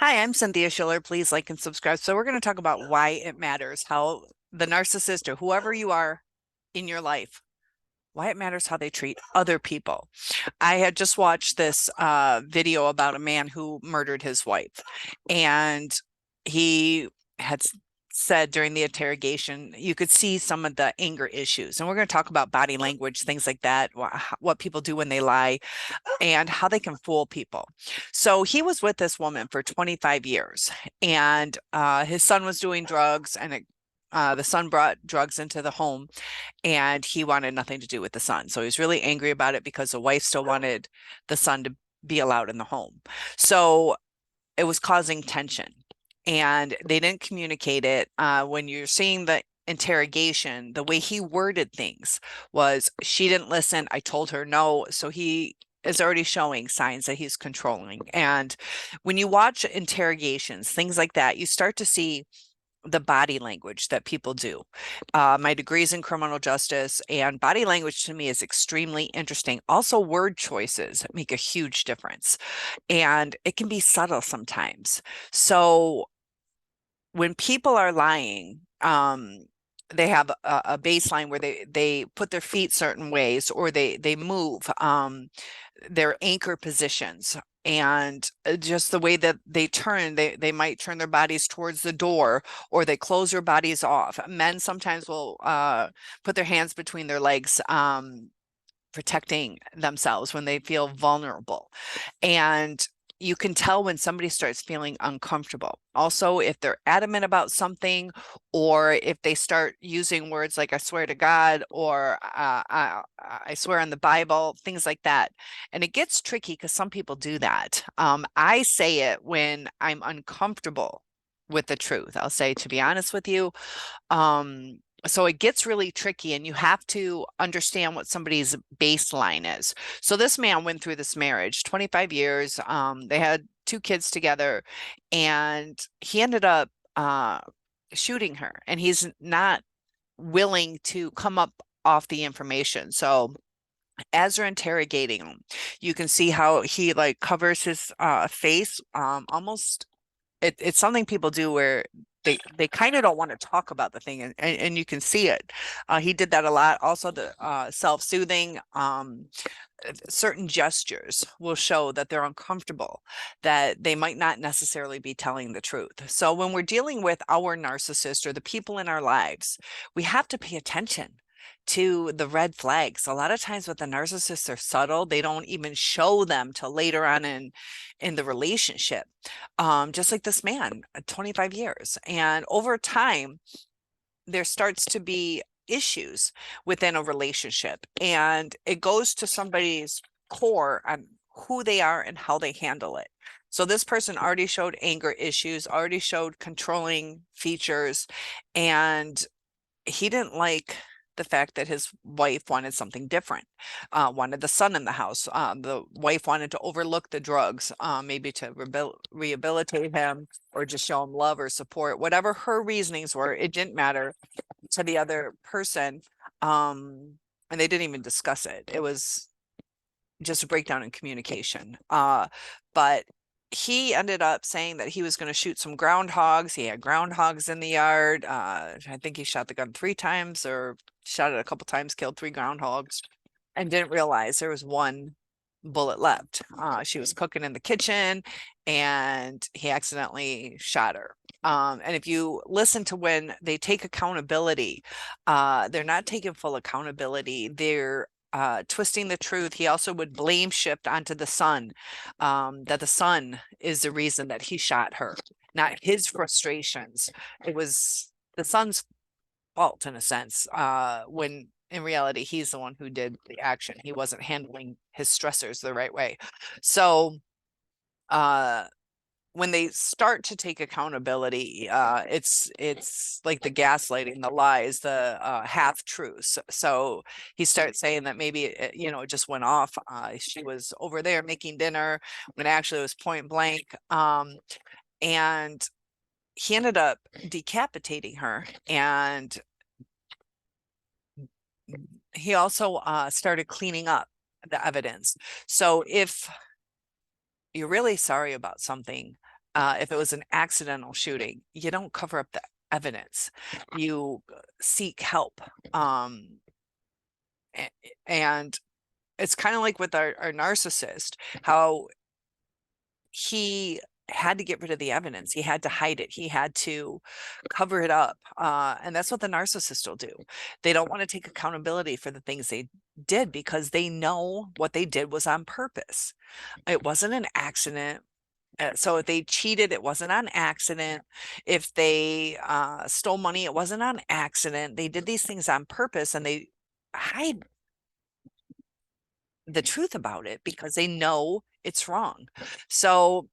Hi, I'm Cynthia Schiller. Please like and subscribe. So, we're going to talk about why it matters how the narcissist or whoever you are in your life, why it matters how they treat other people. I had just watched this video about a man who murdered his wife, and he had said during the interrogation, you could see some of the anger issues. And we're going to talk about body language, things like that, what people do when they lie, and how they can fool people. So he was with this woman for 25 years, and his son was doing drugs, and the son brought drugs into the home, and he wanted nothing to do with the son. So he was really angry about it because the wife still wanted the son to be allowed in the home. So it was causing tension, and they didn't communicate it. When you're seeing the interrogation, the way he worded things was, she didn't listen. I told her no. So he is already showing signs that he's controlling. And when you watch interrogations, things like that, you start to see the body language that people do. My degree is in criminal justice, and body language to me is extremely interesting. Also, word choices make a huge difference, and it can be subtle sometimes. So when people are lying, they have a baseline where they put their feet certain ways, or they move their anchor positions, and just the way that they turn, they might turn their bodies towards the door, or they close their bodies off. Men sometimes will put their hands between their legs, protecting themselves when they feel vulnerable. And you can tell when somebody starts feeling uncomfortable. Also, if they're adamant about something, or if they start using words like "I swear to God," or I swear on the Bible," things like that. And it gets tricky because some people do that. I say it when I'm uncomfortable with the truth. I'll say, "To be honest with you." Um, so it gets really tricky, and you have to understand what somebody's baseline is. So this man went through this marriage, 25 years. They had two kids together, and he ended up shooting her, and he's not willing to come up off the information. So as they're interrogating him, you can see how he like covers his face, almost it's something people do where they kind of don't want to talk about the thing, and you can see it. He did that a lot. Also, the self-soothing, certain gestures will show that they're uncomfortable, that they might not necessarily be telling the truth. So when we're dealing with our narcissist or the people in our lives, we have to pay attention to the red flags. A lot of times with the narcissists, are subtle. They don't even show them till later on in the relationship. Just like this man, 25 years. And over time, there starts to be issues within a relationship, and it goes to somebody's core on who they are and how they handle it. So this person already showed anger issues, already showed controlling features, and he didn't like the fact that his wife wanted something different, wanted the son in the house. The wife wanted to overlook the drugs, maybe to rehabilitate him, or just show him love or support. Whatever her reasonings were, it didn't matter to the other person. And they didn't even discuss it. It was just a breakdown in communication. But he ended up saying that he was going to shoot some groundhogs. He had groundhogs in the yard. I think he shot the gun 3 times, or shot it a couple times, killed 3 groundhogs, and didn't realize there was one bullet left. She was cooking in the kitchen, and he accidentally shot her. And if you listen to when they take accountability, they're not taking full accountability. They're twisting the truth. He also would blame shift onto the son, that the son is the reason that he shot her, not his frustrations. It was the son's fault in a sense, when in reality, he's the one who did the action. He wasn't handling his stressors the right way. So, uh, when they start to take accountability, it's like the gaslighting, the lies, the half truths. So he starts saying that maybe it just went off. She was over there making dinner when actually it was point blank. And he ended up decapitating her, and he also started cleaning up the evidence. So if you're really sorry about something, If it was an accidental shooting, you don't cover up the evidence. You seek help. And it's kind of like with our narcissist, how he had to get rid of the evidence. He had to hide it. He had to cover it up. And that's what the narcissist will do. They don't want to take accountability for the things they did because they know what they did was on purpose. It wasn't an accident. So if they cheated, it wasn't on accident. If they stole money, it wasn't on accident. They did these things on purpose, and they hide the truth about it because they know it's wrong. So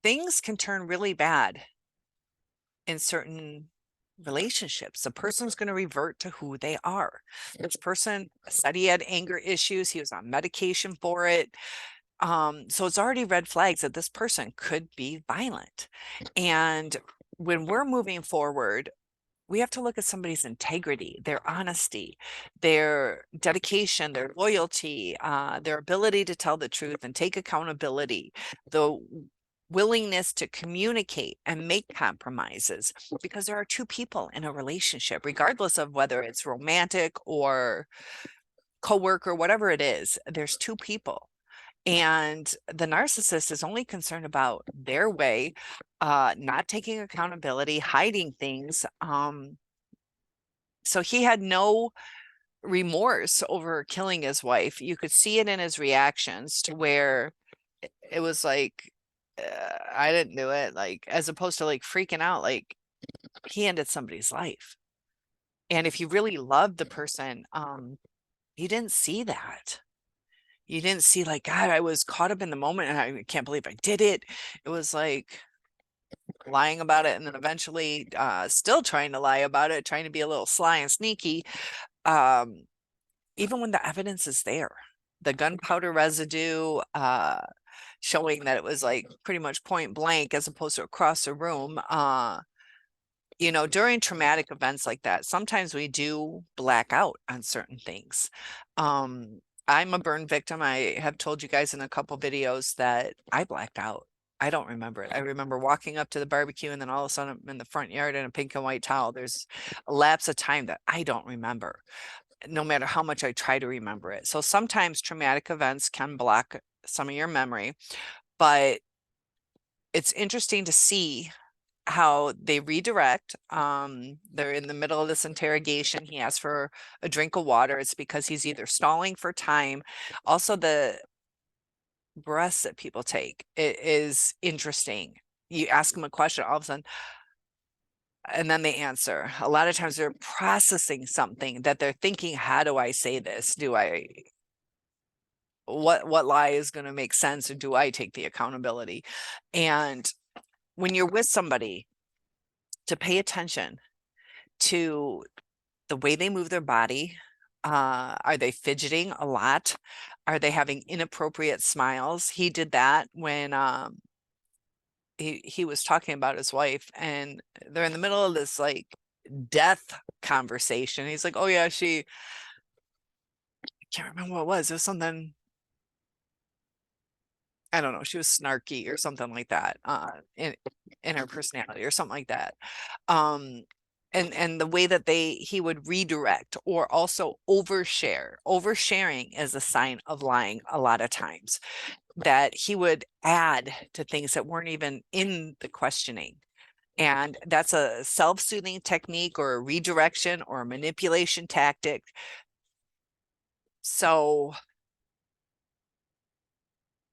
things can turn really bad in certain relationships. The person's going to revert to who they are. This person said he had anger issues. He was on medication for it. So it's already red flags that this person could be violent. And when we're moving forward, we have to look at somebody's integrity, their honesty, their dedication, their loyalty, their ability to tell the truth and take accountability, the willingness to communicate and make compromises, because there are two people in a relationship, regardless of whether it's romantic or coworker, whatever it is, there's two people. And the narcissist is only concerned about their way, not taking accountability, hiding things. So he had no remorse over killing his wife. You could see it in his reactions, to where it was like, I didn't do it, like, as opposed to like freaking out, like he ended somebody's life. And if you really loved the person, you didn't see that. You didn't see like, God, I was caught up in the moment and I can't believe I did it. It was like lying about it, and then eventually still trying to lie about it, trying to be a little sly and sneaky. Even when the evidence is there, the gunpowder residue, showing that it was like pretty much point blank as opposed to across the room. During traumatic events like that, sometimes we do black out on certain things. I'm a burn victim. I have told you guys in a couple videos that I blacked out. I don't remember it. I remember walking up to the barbecue, and then all of a sudden I'm in the front yard in a pink and white towel. There's a lapse of time that I don't remember, no matter how much I try to remember it. So sometimes traumatic events can block some of your memory, but it's interesting to see how they redirect. They're in the middle of this interrogation. He asks for a drink of water. It's because he's either stalling for time. Also, the breaths that people take, it is interesting. You ask them a question, all of a sudden, and then they answer. A lot of times they're processing something that they're thinking, how do I say this? What lie is going to make sense, or do I take the accountability? And when you're with somebody, to pay attention to the way they move their body. Are they fidgeting a lot? Are they having inappropriate smiles? He did that when he was talking about his wife, and they're in the middle of this like death conversation. He's like, oh yeah, I can't remember what it was. It was something, I don't know, she was snarky or something like that, in her personality or something like that. And the way that he would redirect or also overshare. Oversharing is a sign of lying a lot of times, that he would add to things that weren't even in the questioning. And that's a self-soothing technique, or a redirection, or a manipulation tactic. So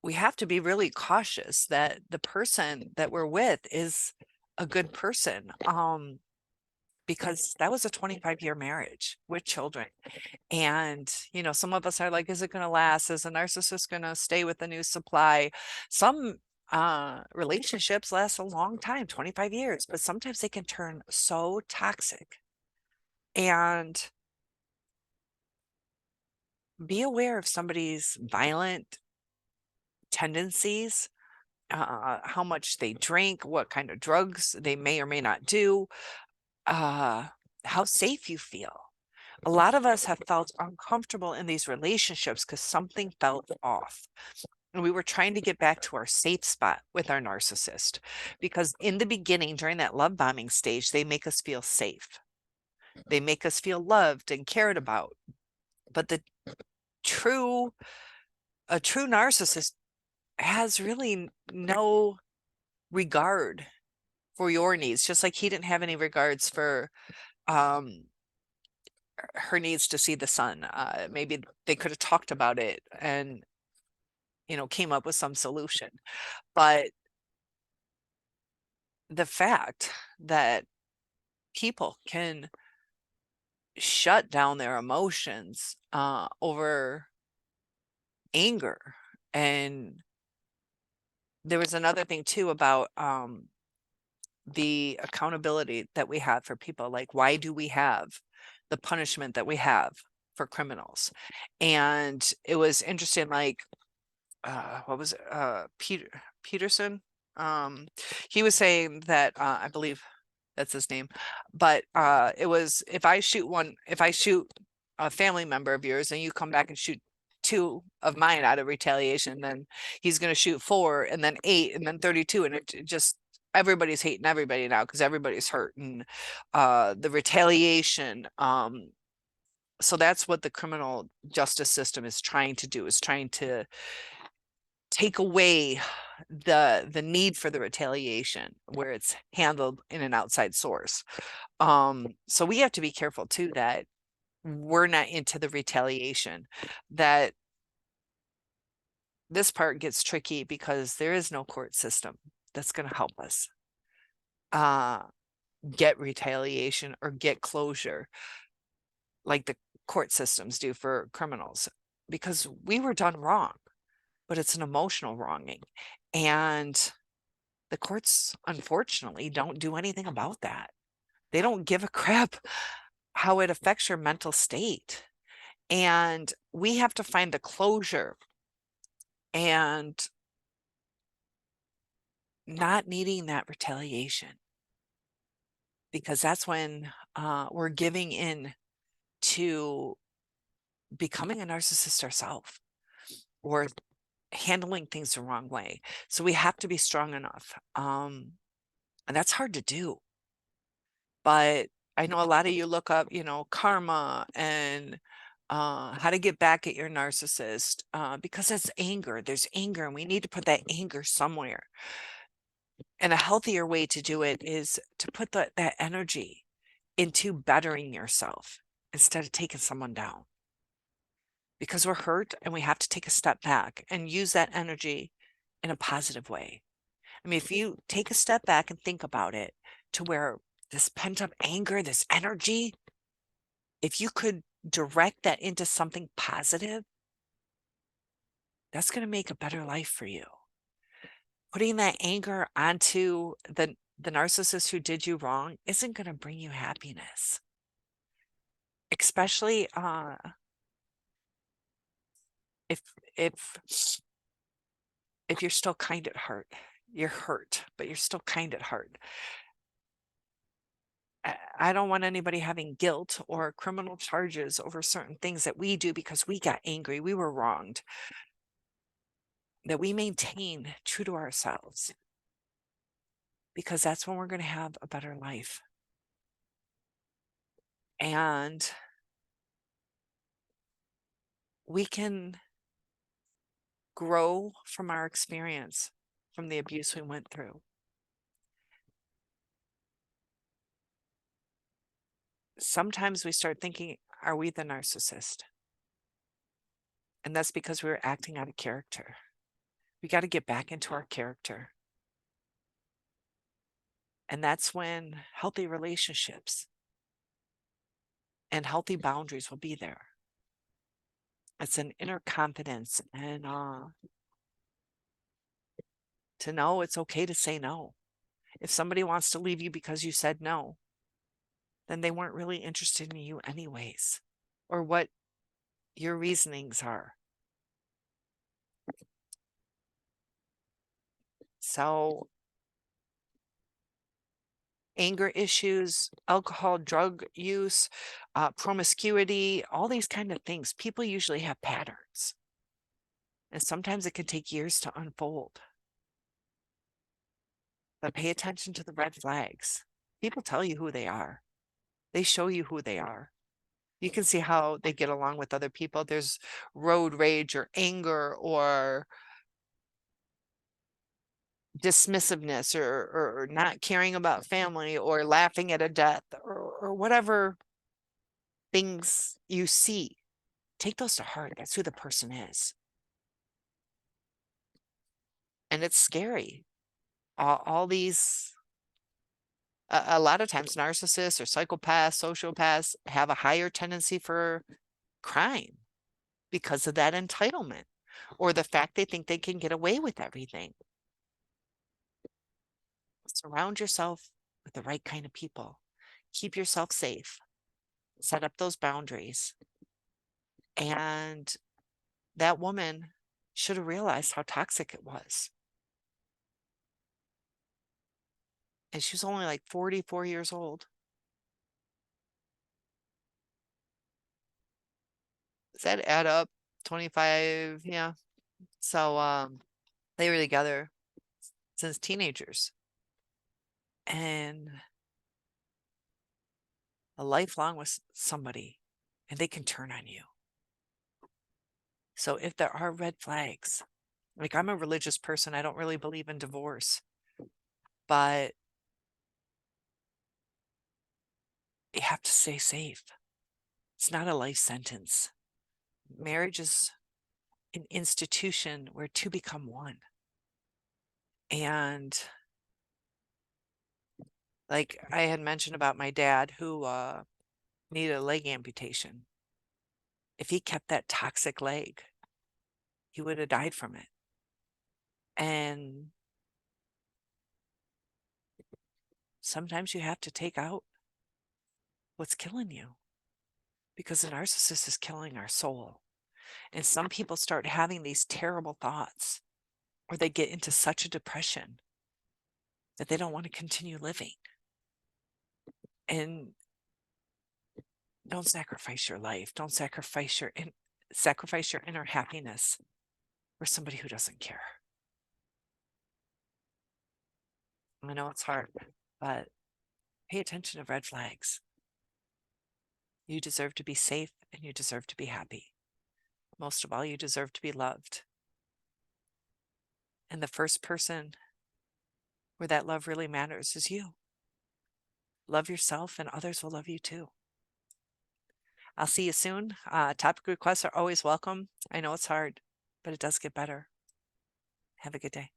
we have to be really cautious that the person that we're with is a good person. Because that was a 25-year marriage with children. And, some of us are like, is it going to last? Is a narcissist going to stay with the new supply? Some relationships last a long time, 25 years, but sometimes they can turn so toxic. And be aware of somebody's violent tendencies, how much they drink, what kind of drugs they may or may not do, how safe you feel. A lot of us have felt uncomfortable in these relationships because something felt off. And we were trying to get back to our safe spot with our narcissist, because in the beginning, during that love bombing stage, they make us feel safe. They make us feel loved and cared about. But true, a true narcissist has really no regard for your needs, just like he didn't have any regards for um, her needs to see the sun. Maybe they could have talked about it and, came up with some solution. But the fact that people can shut down their emotions over anger. And there was another thing too about the accountability that we have for people. Like, why do we have the punishment that we have for criminals? And it was interesting, like, what was it? Peterson. He was saying that I believe that's his name, but it was, if I shoot a family member of yours and you come back and shoot two of mine out of retaliation, then he's going to shoot four and then eight and then 32, and it just, everybody's hating everybody now because everybody's hurt. And the retaliation, so that's what the criminal justice system is trying to do, is trying to take away the need for the retaliation, where it's handled in an outside source. So we have to be careful too that we're not into the retaliation. That this part gets tricky because there is no court system that's going to help us get retaliation or get closure like the court systems do for criminals, because we were done wrong, but it's an emotional wronging. And the courts, unfortunately, don't do anything about that. They don't give a crap how it affects your mental state. And we have to find the closure and not needing that retaliation, because that's when we're giving in to becoming a narcissist ourselves, or handling things the wrong way. So we have to be strong enough. And that's hard to do. But I know a lot of you look up, karma and how to get back at your narcissist, because it's anger. There's anger, and we need to put that anger somewhere. And a healthier way to do it is to put that energy into bettering yourself instead of taking someone down, because we're hurt and we have to take a step back and use that energy in a positive way. I mean, if you take a step back and think about it, to where this pent up anger, this energy, if you could direct that into something positive, that's going to make a better life for you. Putting that anger onto the narcissist who did you wrong isn't going to bring you happiness, especially if if you're still kind at heart. You're hurt, but you're still kind at heart. I don't want anybody having guilt or criminal charges over certain things that we do because we got angry, we were wronged. That we maintain true to ourselves, because that's when we're going to have a better life. And we can grow from our experience, from the abuse we went through. Sometimes we start thinking, are we the narcissist? And that's because we were acting out of character. We got to get back into our character. And that's when healthy relationships and healthy boundaries will be there. It's an inner confidence, and to know it's okay to say no. If somebody wants to leave you because you said no, then they weren't really interested in you anyways, or what your reasonings are. So anger issues, alcohol, drug use, promiscuity, all these kind of things, people usually have patterns. And sometimes it can take years to unfold. But pay attention to the red flags. People tell you who they are. They show you who they are. You can see how they get along with other people. There's road rage or anger or dismissiveness or not caring about family or laughing at a death or whatever things you see. Take those to heart. That's who the person is. And it's scary. All these, a lot of times narcissists or psychopaths, sociopaths have a higher tendency for crime because of that entitlement or the fact they think they can get away with everything. Surround yourself with the right kind of people. Keep yourself safe. Set up those boundaries. And that woman should have realized how toxic it was. And she was only like 44 years old. Does that add up? 25, yeah. So they were together since teenagers. And a lifelong with somebody, and they can turn on you. So if there are red flags, like I'm a religious person, I don't really believe in divorce, but you have to stay safe. It's not a life sentence. Marriage is an institution where two become one. And like I had mentioned about my dad who needed a leg amputation. If he kept that toxic leg, he would have died from it. And sometimes you have to take out what's killing you because the narcissist is killing our soul. And some people start having these terrible thoughts or they get into such a depression that they don't want to continue living. And don't sacrifice your life. Don't sacrifice your inner happiness for somebody who doesn't care. I know it's hard, but pay attention to red flags. You deserve to be safe and you deserve to be happy. Most of all, you deserve to be loved. And the first person where that love really matters is you. Love yourself and others will love you too. I'll see you soon. Topic requests are always welcome. I know it's hard, but it does get better. Have a good day.